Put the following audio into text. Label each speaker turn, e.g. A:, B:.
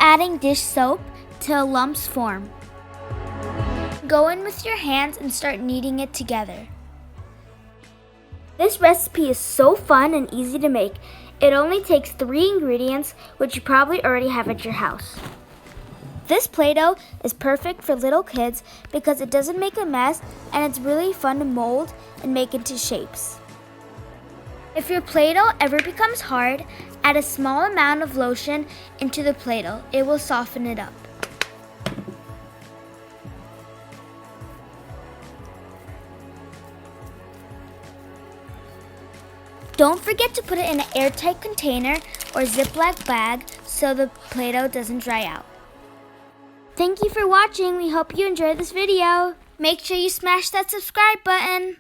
A: adding dish soap till lumps form. Go in with your hands and start kneading it together. This recipe is so fun and easy to make. It only takes 3 ingredients, which you probably already have at your house. This Play-Doh is perfect for little kids because it doesn't make a mess and it's really fun to mold and make into shapes. If your Play-Doh ever becomes hard, add a small amount of lotion into the Play-Doh. It will soften it up. Don't forget to put it in an airtight container or Ziploc bag so the Play-Doh doesn't dry out. Thank you for watching. We hope you enjoyed this video. Make sure you smash that subscribe button.